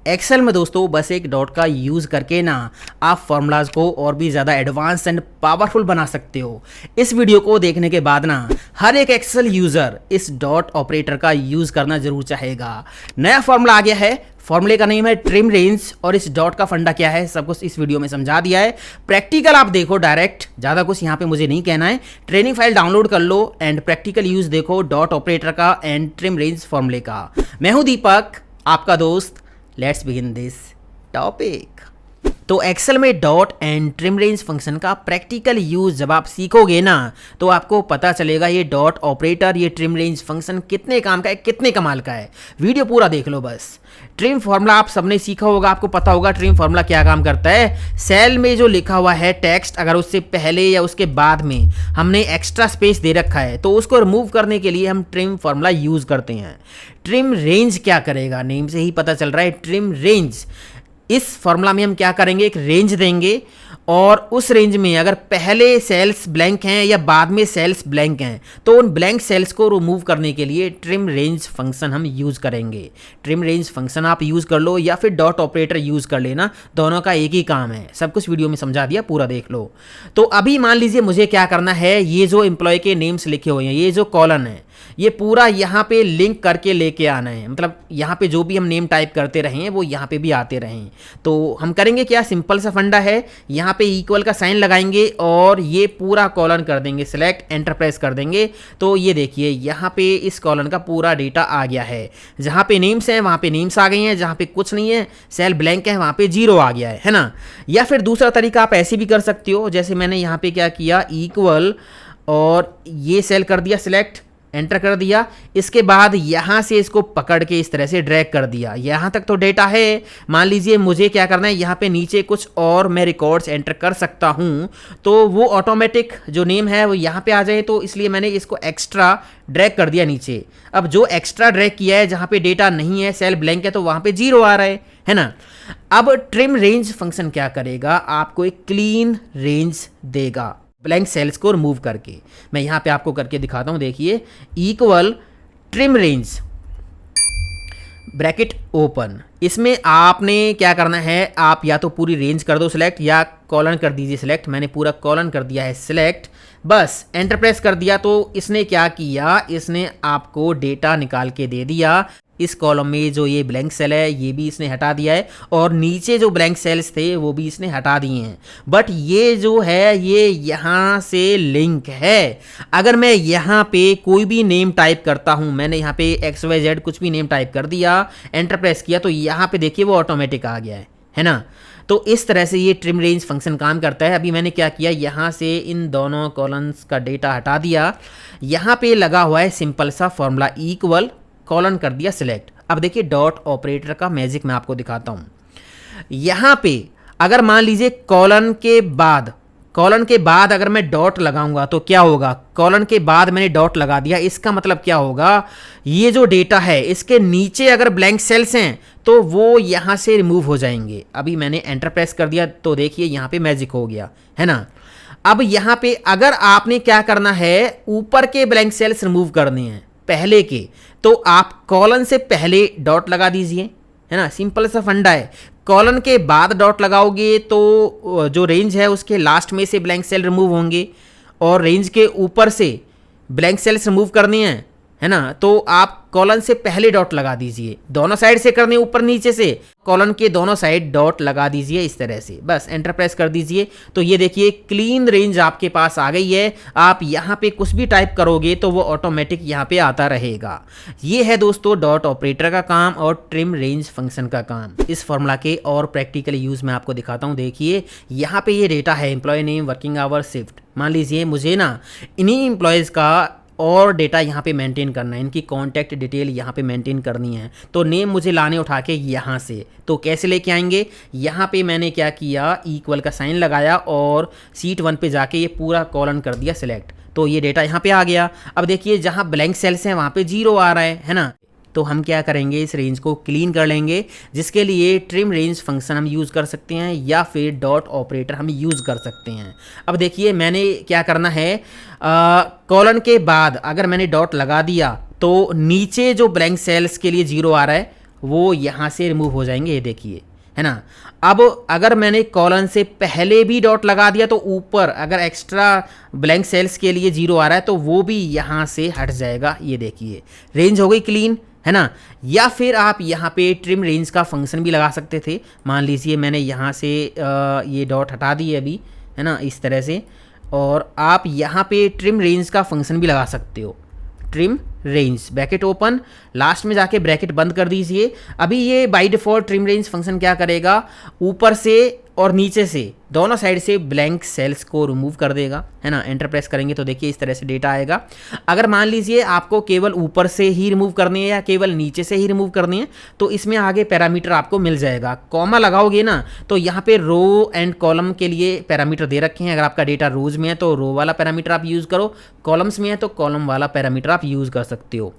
Excel में दोस्तों बस एक डॉट का यूज़ करके ना आप फॉर्मूलाज को और भी ज़्यादा एडवांस एंड पावरफुल बना सकते हो। इस वीडियो को देखने के बाद ना हर एक एक्सेल यूज़र इस डॉट ऑपरेटर का यूज़ करना जरूर चाहेगा। नया फॉर्मूला आ गया है, फॉर्मूले का नेम है ट्रिम रेंज और इस डॉट का फंडा क्या है सब कुछ इस वीडियो में समझा दिया है। प्रैक्टिकल आप देखो डायरेक्ट, ज़्यादा कुछ यहाँ पे मुझे नहीं कहना है। ट्रेनिंग फाइल डाउनलोड कर लो एंड प्रैक्टिकल यूज़ देखो डॉट ऑपरेटर का एंड ट्रिम रेंज फॉर्मूले का। मैं हूँ दीपक, आपका दोस्त। Let's begin this topic. तो एक्सेल में dot and trim range function का प्रैक्टिकल यूज जब आप सीखोगे ना तो आपको पता चलेगा ये डॉट ऑपरेटर, ये ट्रिम रेंज फंक्शन कितने काम का है, कितने कमाल का है। वीडियो पूरा देख लो बस। ट्रिम फार्मूला आप सबने सीखा होगा, आपको पता होगा ट्रिम फार्मूला क्या काम करता है। सेल में जो लिखा हुआ है टेक्स्ट, अगर उससे पहले या उसके बाद में हमने एक्स्ट्रा स्पेस दे रखा है तो उसको रिमूव करने के लिए हम ट्रिम फार्मूला यूज करते हैं। ट्रिम रेंज क्या करेगा, नेम से ही पता चल रहा है। ट्रिम रेंज, इस फॉर्मूला में हम क्या करेंगे, एक रेंज देंगे और उस रेंज में अगर पहले सेल्स ब्लैंक हैं या बाद में सेल्स ब्लैंक हैं तो उन ब्लैंक सेल्स को रिमूव करने के लिए ट्रिम रेंज फंक्शन हम यूज़ करेंगे। ट्रिम रेंज फंक्शन आप यूज़ कर लो या फिर डॉट ऑपरेटर यूज़ कर लेना, दोनों का एक ही काम है। सब कुछ वीडियो में समझा दिया, पूरा देख लो। तो अभी मान लीजिए मुझे क्या करना है, ये जो एम्प्लॉय के नेम्स लिखे हुए हैं, ये जो कॉलन है, ये पूरा यहाँ पे लिंक करके लेके आना है। मतलब यहाँ पे जो भी हम नेम टाइप करते रहें वो यहाँ पे भी आते रहें। तो हम करेंगे क्या, सिंपल सा फंडा है, यहाँ पे इक्वल का साइन लगाएंगे और ये पूरा कॉलन कर देंगे सिलेक्ट, एंटर प्रेस कर देंगे। तो ये देखिए यहाँ पे इस कॉलन का पूरा डेटा आ गया है। जहाँ पे नेम्स हैं वहाँ पे नेम्स आ गई हैं, जहाँ पे कुछ नहीं है, सेल ब्लैंक है, वहाँ पे 0 आ गया है ना। या फिर दूसरा तरीका आप ऐसे भी कर सकते हो, जैसे मैंने यहाँ पे क्या किया, इक्वल और ये सेल कर दिया सिलेक्ट, एंटर कर दिया। इसके बाद यहाँ से इसको पकड़ के इस तरह से ड्रैग कर दिया। यहाँ तक तो डेटा है। मान लीजिए मुझे क्या करना है, यहाँ पे नीचे कुछ और मैं रिकॉर्ड्स एंटर कर सकता हूँ तो वो ऑटोमेटिक जो नेम है वो यहाँ पे आ जाए, तो इसलिए मैंने इसको एक्स्ट्रा ड्रैग कर दिया नीचे। अब जो एक्स्ट्रा ड्रैग किया है, जहाँ पे डेटा नहीं है, सेल ब्लैंक है, तो वहाँ पे 0 आ रहा है ना। अब ट्रिम रेंज फंक्शन क्या करेगा, आपको एक क्लीन रेंज देगा ब्लैंक सेल्स को रिमूव करके। मैं यहाँ पे आपको करके दिखाता हूँ, देखिए equal trim range bracket open. इसमें आपने क्या करना है, आप या तो पूरी रेंज कर दो सिलेक्ट या कॉलन कर दीजिए सिलेक्ट। मैंने पूरा कॉलन कर दिया है सिलेक्ट, बस एंटर प्रेस कर दिया। तो इसने क्या किया, इसने आपको डेटा निकाल के दे दिया। इस कॉलम में जो ये ब्लैंक सेल है ये भी इसने हटा दिया है और नीचे जो ब्लैंक सेल्स थे वो भी इसने हटा दिए हैं। बट ये जो है ये यहाँ से लिंक है। अगर मैं यहाँ पे कोई भी नेम टाइप करता हूँ, मैंने यहाँ पे XYZ कुछ भी नेम टाइप कर दिया, एंटर प्रेस किया, तो यहाँ पे देखिए वो ऑटोमेटिक आ गया है ना। तो इस तरह से ये ट्रिम रेंज फंक्शन काम करता है। अभी मैंने क्या किया, यहाँ से इन दोनों कॉलम्स का डेटा हटा दिया। यहाँ पे लगा हुआ है सिंपल सा फॉर्मूला, इक्वल कॉलन कर दिया सिलेक्ट। अब देखिए डॉट ऑपरेटर का मैजिक मैं आपको दिखाता हूं। यहां पे अगर मान लीजिए कॉलन के बाद अगर मैं डॉट लगाऊंगा तो क्या होगा, कॉलन के बाद मैंने डॉट लगा दिया, इसका मतलब क्या होगा, ये जो डेटा है इसके नीचे अगर ब्लैंक सेल्स हैं तो वो यहां से रिमूव हो जाएंगे। अभी मैंने एंटर प्रेस कर दिया तो देखिए यहां पे मैजिक हो गया है ना। अब यहां पे अगर आपने क्या करना है, ऊपर के ब्लैंक सेल्स रिमूव करने हैं पहले के, तो आप कॉलन से पहले डॉट लगा दीजिए, है ना। सिंपल सा फंडा है। कॉलन के बाद डॉट लगाओगे तो जो रेंज है उसके लास्ट में से ब्लैंक सेल रिमूव होंगे और रेंज के ऊपर से ब्लैंक सेल्स रिमूव करने हैं, है ना। तो आप कॉलन से पहले डॉट लगा दीजिए, दोनों साइड से करने, ऊपर नीचे से, कॉलन के दोनों साइड डॉट लगा दीजिए इस तरह से, बस एंटर प्रेस कर दीजिए। तो ये देखिए क्लीन रेंज आपके पास आ गई है। आप यहाँ पे कुछ भी टाइप करोगे तो वो ऑटोमेटिक यहाँ पे आता रहेगा। ये है दोस्तों डॉट ऑपरेटर का काम और ट्रिम रेंज फंक्शन का काम। इस फॉर्मूला के और प्रैक्टिकल यूज मैं आपको दिखाता हूँ। देखिए यहाँ पे ये डेटा है, employ name, working hour, shift. मान लीजिए मुझे ना इन्हीं एम्प्लॉयज़ का और डेटा यहाँ पे मेंटेन करना है, इनकी कॉन्टैक्ट डिटेल यहाँ पे मेंटेन करनी है। तो नेम मुझे लाने उठा के यहाँ से, तो कैसे लेके आएंगे, यहाँ पे मैंने क्या किया, इक्वल का साइन लगाया और शीट 1 पे जाके ये पूरा कॉलन कर दिया सिलेक्ट। तो ये डेटा यहाँ पे आ गया। अब देखिए जहाँ ब्लैंक सेल्स हैं वहाँ पे 0 आ रहा है ना। तो हम क्या करेंगे, इस रेंज को क्लीन कर लेंगे, जिसके लिए ट्रिम रेंज फंक्शन हम यूज़ कर सकते हैं या फिर डॉट ऑपरेटर हम यूज़ कर सकते हैं। अब देखिए मैंने क्या करना है, कॉलन के बाद अगर मैंने डॉट लगा दिया तो नीचे जो ब्लैंक सेल्स के लिए 0 आ रहा है वो यहाँ से रिमूव हो जाएंगे, ये देखिए, है ना। अब अगर मैंने कॉलन से पहले भी डॉट लगा दिया तो ऊपर अगर एक्स्ट्रा ब्लैंक सेल्स के लिए 0 आ रहा है तो वो भी यहाँ से हट जाएगा, ये देखिए, रेंज हो गई क्लीन, है ना। या फिर आप यहाँ पे ट्रिम रेंज का फंक्शन भी लगा सकते थे। मान लीजिए मैंने यहाँ से ये डॉट हटा दी है अभी, है ना, इस तरह से, और आप यहाँ पे ट्रिम रेंज का फंक्शन भी लगा सकते हो। Trim range bracket open, last में जाके ब्रैकेट बंद कर दीजिए। अभी ये by default trim range function क्या करेगा, ऊपर से और नीचे से दोनों साइड से ब्लैंक सेल्स को रिमूव कर देगा, है ना। एंटर प्रेस करेंगे तो देखिए इस तरह से डेटा आएगा। अगर मान लीजिए आपको केवल ऊपर से ही रिमूव करनी है या केवल नीचे से ही रिमूव करनी है तो इसमें आगे पैरामीटर आपको मिल जाएगा। कॉमा लगाओगे ना तो यहाँ पे रो एंड कॉलम के लिए पैरामीटर दे रखे हैं। अगर आपका डेटा रोज में है तो रो वाला पैरामीटर आप यूज़ करो, कॉलम्स में है तो कॉलम वाला पैरामीटर आप यूज़ कर सकते हो।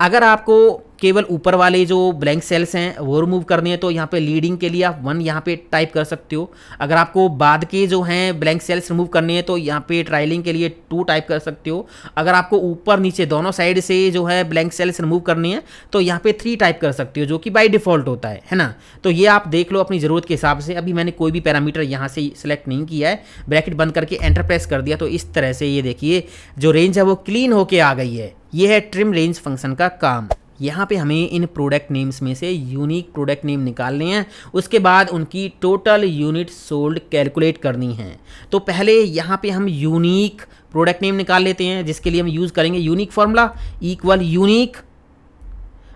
अगर आपको केवल ऊपर वाले जो ब्लैंक सेल्स हैं वो रिमूव करनी है तो यहाँ पे लीडिंग के लिए आप 1 यहाँ पे टाइप कर सकते हो। अगर आपको बाद के जो हैं ब्लैंक सेल्स रिमूव करनी है तो यहाँ पे ट्रायलिंग के लिए 2 टाइप कर सकते हो। अगर आपको ऊपर नीचे दोनों साइड से जो है ब्लैंक सेल्स रिमूव करनी है तो यहाँ पे 3 टाइप कर सकते हो, जो कि बाय डिफ़ॉल्ट होता है ना। तो ये आप देख लो अपनी ज़रूरत के हिसाब से। अभी मैंने कोई भी पैरामीटर यहाँ से सिलेक्ट नहीं किया है, ब्रैकेट बंद करके एंटर प्रेस कर दिया तो इस तरह से ये देखिए जो रेंज है वो क्लीन होके आ गई है। ये है ट्रिम रेंज फंक्शन का काम। यहाँ पे हमें इन प्रोडक्ट नेम्स में से यूनिक प्रोडक्ट नेम निकालने हैं, उसके बाद उनकी टोटल यूनिट सोल्ड कैलकुलेट करनी है। तो पहले यहाँ पे हम यूनिक प्रोडक्ट नेम निकाल लेते हैं, जिसके लिए हम यूज़ करेंगे unique formula equal unique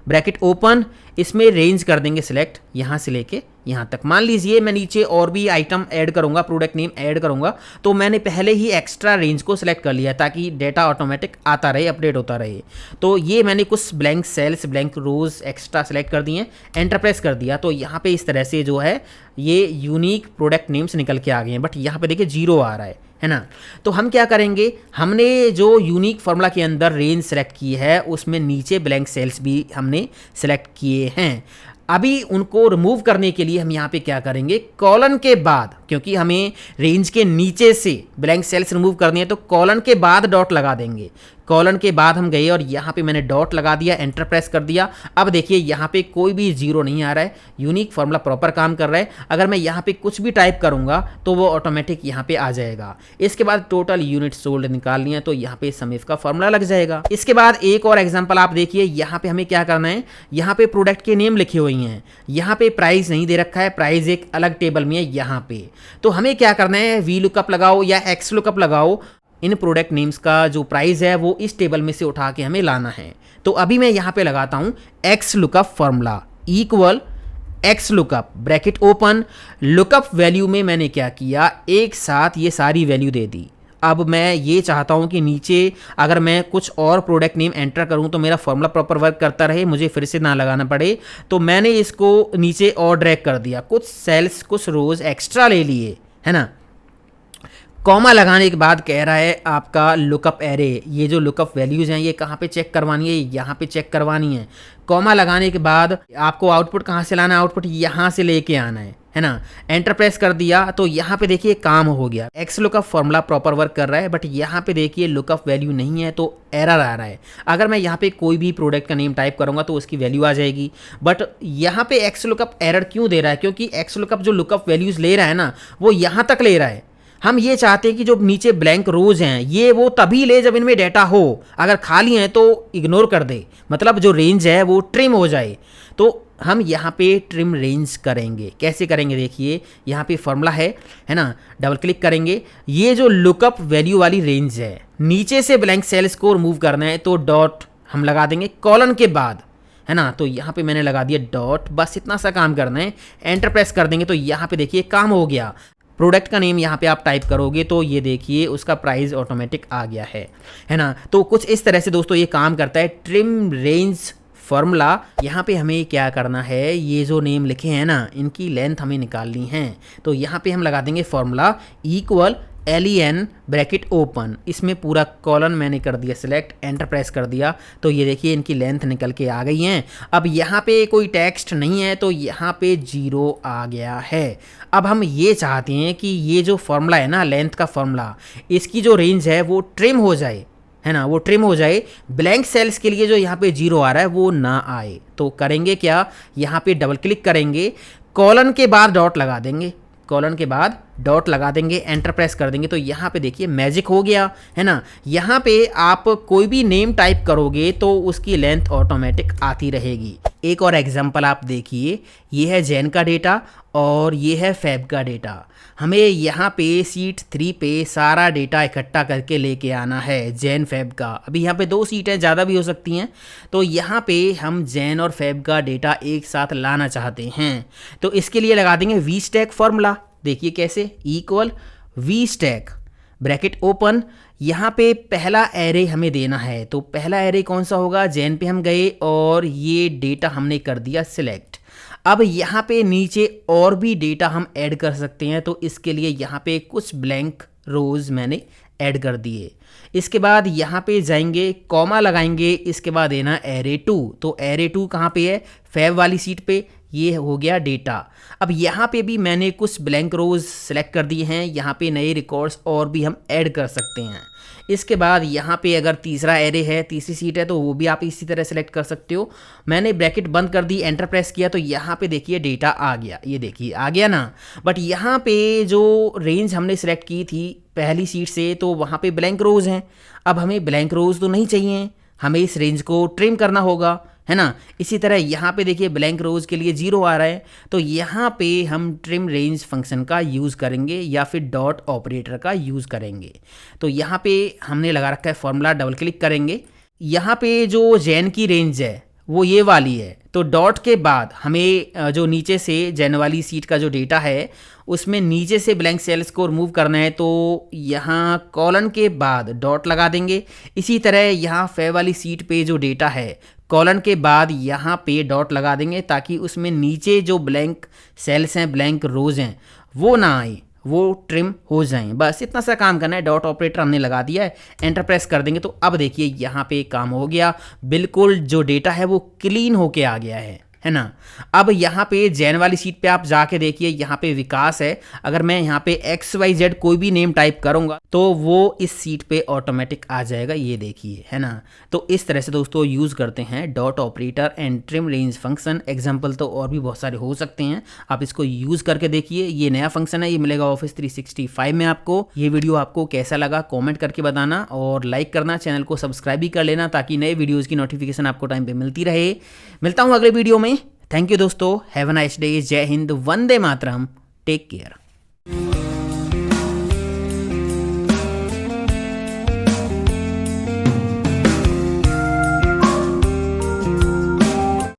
bracket open, इसमें रेंज कर देंगे सिलेक्ट यहाँ से लेके यहाँ तक। मान लीजिए मैं नीचे और भी आइटम ऐड करूँगा, प्रोडक्ट नेम ऐड करूँगा, तो मैंने पहले ही एक्स्ट्रा रेंज को सिलेक्ट कर लिया ताकि डेटा ऑटोमेटिक आता रहे, अपडेट होता रहे। तो ये मैंने कुछ ब्लैंक सेल्स, ब्लैंक रोज एक्स्ट्रा सेलेक्ट कर दिए, एंटर प्रेस कर दिया तो यहाँ पे इस तरह से जो है ये यूनिक प्रोडक्ट नेम्स निकल के आ गए हैं। बट यहाँ पे देखिए 0 आ रहा है ना। तो हम क्या करेंगे, हमने जो यूनिक फार्मूला के अंदर रेंज सेलेक्ट की है उसमें नीचे ब्लैंक सेल्स भी हमने सेलेक्ट किए हैं। अभी उनको रिमूव करने के लिए हम यहाँ पे क्या करेंगे, कॉलन के बाद, क्योंकि हमें रेंज के नीचे से ब्लैंक सेल्स रिमूव करनी है तो कॉलन के बाद डॉट लगा देंगे। कॉलन के बाद हम गए और यहाँ पे मैंने डॉट लगा दिया, एंटर प्रेस कर दिया। अब देखिए यहाँ पे कोई भी 0 नहीं आ रहा है, यूनिक फार्मूला प्रॉपर काम कर रहा है। अगर मैं यहाँ पे कुछ भी टाइप करूँगा तो वो ऑटोमेटिक यहाँ पे आ जाएगा। इसके बाद टोटल यूनिट सोल्ड निकालनी है तो यहाँ पे समीफ का फार्मूला लग जाएगा। इसके बाद एक और एग्जाम्पल आप देखिए, यहाँ पे हमें क्या करना है, यहाँ पे प्रोडक्ट के नेम लिखे हुए हैं, यहाँ पे प्राइस नहीं दे रखा है, प्राइस एक अलग टेबल में है यहाँ पे। तो हमें क्या करना है, वी लुकअप लगाओ या एक्स लुकअप लगाओ, इन प्रोडक्ट नेम्स का जो प्राइस है वो इस टेबल में से उठा के हमें लाना है। तो अभी मैं यहाँ पे लगाता हूँ x lookup formula equal x lookup bracket open, lookup value में मैंने क्या किया, एक साथ ये सारी वैल्यू दे दी। अब मैं ये चाहता हूँ कि नीचे अगर मैं कुछ और प्रोडक्ट नेम एंटर करूँ तो मेरा फॉर्मूला प्रॉपर वर्क करता रहे, मुझे फिर से ना लगाना पड़े। तो मैंने इसको नीचे और ड्रैग कर दिया, कुछ सेल्स कुछ रोज एक्स्ट्रा ले लिए, है ना। कॉमा लगाने के बाद कह रहा है आपका लुकअप एरे, ये जो लुकअप वैल्यूज़ हैं ये कहाँ पे चेक करवानी है, यहाँ पे चेक करवानी है। कॉमा लगाने के बाद आपको आउटपुट कहाँ से लाना है, आउटपुट यहाँ से लेके आना है ना। एंटर प्रेस कर दिया तो यहाँ पे देखिए काम हो गया, x lookup formula proper work कर रहा है। बट यहाँ पे देखिए लुकअप वैल्यू नहीं है तो एरर आ रहा है। अगर मैं यहाँ पे कोई भी प्रोडक्ट का नेम टाइप करूँगा तो उसकी वैल्यू आ जाएगी। बट यहाँ पे एक्स लुकअप एरर क्यों दे रहा है, क्योंकि एक्स लुकअप जो लुकअप वैल्यूज़ ले रहा है ना वो यहाँ तक ले रहा है। हम ये चाहते हैं कि जो नीचे ब्लैंक रोज हैं ये वो तभी ले जब इनमें डेटा हो, अगर खाली हैं तो इग्नोर कर दे, मतलब जो रेंज है वो ट्रिम हो जाए। तो हम यहाँ पे ट्रिम रेंज करेंगे, कैसे करेंगे देखिए, यहाँ पे फॉर्मूला है ना, डबल क्लिक करेंगे, ये जो लुकअप वैल्यू वाली रेंज है नीचे से ब्लैंक सेल्स को रिमूव करना है तो डॉट हम लगा देंगे कॉलन के बाद, है ना। तो यहाँ पे मैंने लगा दिया डॉट, बस इतना सा काम करना है, एंटर प्रेस कर देंगे तो यहाँ पे देखिए काम हो गया। प्रोडक्ट का नेम यहाँ पे आप टाइप करोगे तो ये देखिए उसका प्राइस ऑटोमेटिक आ गया है ना। तो कुछ इस तरह से दोस्तों ये काम करता है ट्रिम रेंज फार्मूला। यहाँ पे हमें क्या करना है, ये जो नेम लिखे हैं ना इनकी लेंथ हमें निकालनी है। तो यहाँ पे हम लगा देंगे formula equal LEN bracket open, इसमें पूरा कॉलन मैंने कर दिया सिलेक्ट, एंटर प्रेस कर दिया तो ये देखिए इनकी लेंथ निकल के आ गई हैं। अब यहाँ पे कोई टेक्स्ट नहीं है तो यहाँ पे 0 आ गया है। अब हम ये चाहते हैं कि ये जो फॉर्मूला है ना, लेंथ का फॉर्मूला, इसकी जो रेंज है वो ट्रिम हो जाए, है ना, वो ट्रिम हो जाए, ब्लैंक सेल्स के लिए जो यहाँ पे 0 आ रहा है वो ना आए। तो करेंगे क्या, यहाँ पे डबल क्लिक करेंगे, कॉलन के बाद डॉट लगा देंगे, कॉलन के बाद डॉट लगा देंगे, एंटर प्रेस कर देंगे। तो यहाँ पे देखिए मैजिक हो गया, है ना। यहाँ पे आप कोई भी नेम टाइप करोगे तो उसकी लेंथ ऑटोमेटिक आती रहेगी। एक और एग्जांपल आप देखिए, ये है जैन का डेटा और ये है फैब का डेटा। हमें यहाँ पे सीट 3 पे सारा डेटा इकट्ठा करके लेके आना है जैन फैब का। अभी यहाँ पे 2 सीटें ज़्यादा भी हो सकती हैं, तो यहाँ पे हम जैन और फैब का डेटा एक साथ लाना चाहते हैं। तो इसके लिए लगा देंगे वी स्टैक फॉर्मूला। देखिए कैसे, equal V stack bracket open, यहाँ पे पहला एरे हमें देना है। तो पहला एरे कौन सा होगा, जैन पे हम गए और ये डेटा हमने कर दिया सिलेक्ट। अब यहाँ पे नीचे और भी डेटा हम ऐड कर सकते हैं, तो इसके लिए यहाँ पे कुछ ब्लैंक रोज मैंने ऐड कर दिए। इसके बाद यहाँ पे जाएंगे, कॉमा लगाएंगे, इसके बाद देना एरे 2। तो एरे 2 कहाँ पे है, फैब वाली सीट पे, ये हो गया डेटा। अब यहाँ पे भी मैंने कुछ ब्लैंक रोज सेलेक्ट कर दिए हैं, यहाँ पे नए रिकॉर्ड्स और भी हम ऐड कर सकते हैं। इसके बाद यहाँ पे अगर तीसरा एरे है, तीसरी सीट है, तो वो भी आप इसी तरह सेलेक्ट कर सकते हो। मैंने ब्रैकेट बंद कर दी, एंटर प्रेस किया, तो यहाँ पे देखिए डेटा आ गया, ये देखिए आ गया ना। बट यहाँ पे जो रेंज हमने सेलेक्ट की थी पहली सीट से, तो वहाँ पे ब्लैंक रोज हैं। अब हमें ब्लैंक रोज तो नहीं चाहिए, हमें इस रेंज को ट्रिम करना होगा, है ना। इसी तरह यहाँ पे देखिए ब्लैंक रोज के लिए 0 आ रहा है, तो यहाँ पे हम ट्रिम रेंज फंक्शन का यूज़ करेंगे या फिर डॉट ऑपरेटर का यूज़ करेंगे। तो यहाँ पे हमने लगा रखा है फॉर्मूला, डबल क्लिक करेंगे। यहाँ पे जो जैन की रेंज है वो ये वाली है, तो डॉट के बाद हमें जो नीचे से जैन वाली सीट का जो डेटा है उसमें नीचे से ब्लैंक सेल्स को रिमूव करना है, तो यहाँ कॉलन के बाद डॉट लगा देंगे। इसी तरह यहाँ फैब वाली सीट पे जो डेटा है, कॉलन के बाद यहाँ पे डॉट लगा देंगे, ताकि उसमें नीचे जो ब्लैंक सेल्स हैं, ब्लैंक रोज हैं, वो ना आए, वो ट्रिम हो जाएं। बस इतना सा काम करना है। डॉट ऑपरेटर हमने लगा दिया है, एंटर प्रेस कर देंगे। तो अब देखिए यहाँ पे काम हो गया, बिल्कुल जो डेटा है वो क्लीन होके आ गया है ना। अब यहाँ पे जैन वाली सीट पे आप जाके देखिए, यहाँ पे विकास है। अगर मैं यहाँ पे XYZ कोई भी नेम टाइप करूँगा तो वो इस सीट पे ऑटोमेटिक आ जाएगा, ये देखिए, है ना। तो इस तरह से दोस्तों यूज़ करते हैं dot operator and trim range function. Example तो और भी बहुत सारे हो सकते हैं, आप इसको यूज़ करके देखिए। ये नया फंक्शन है, ये मिलेगा ऑफिस 365 में आपको। ये वीडियो आपको कैसा लगा कॉमेंट करके बताना, और लाइक करना, चैनल को सब्सक्राइब भी कर लेना, ताकि नए वीडियोज़ की नोटिफिकेशन आपको टाइम पर मिलती रहे। मिलता हूँ अगले वीडियो में। थैंक यू दोस्तों, हैव अ नाइस डे, जय हिंद, वंदे मातरम, टेक केयर।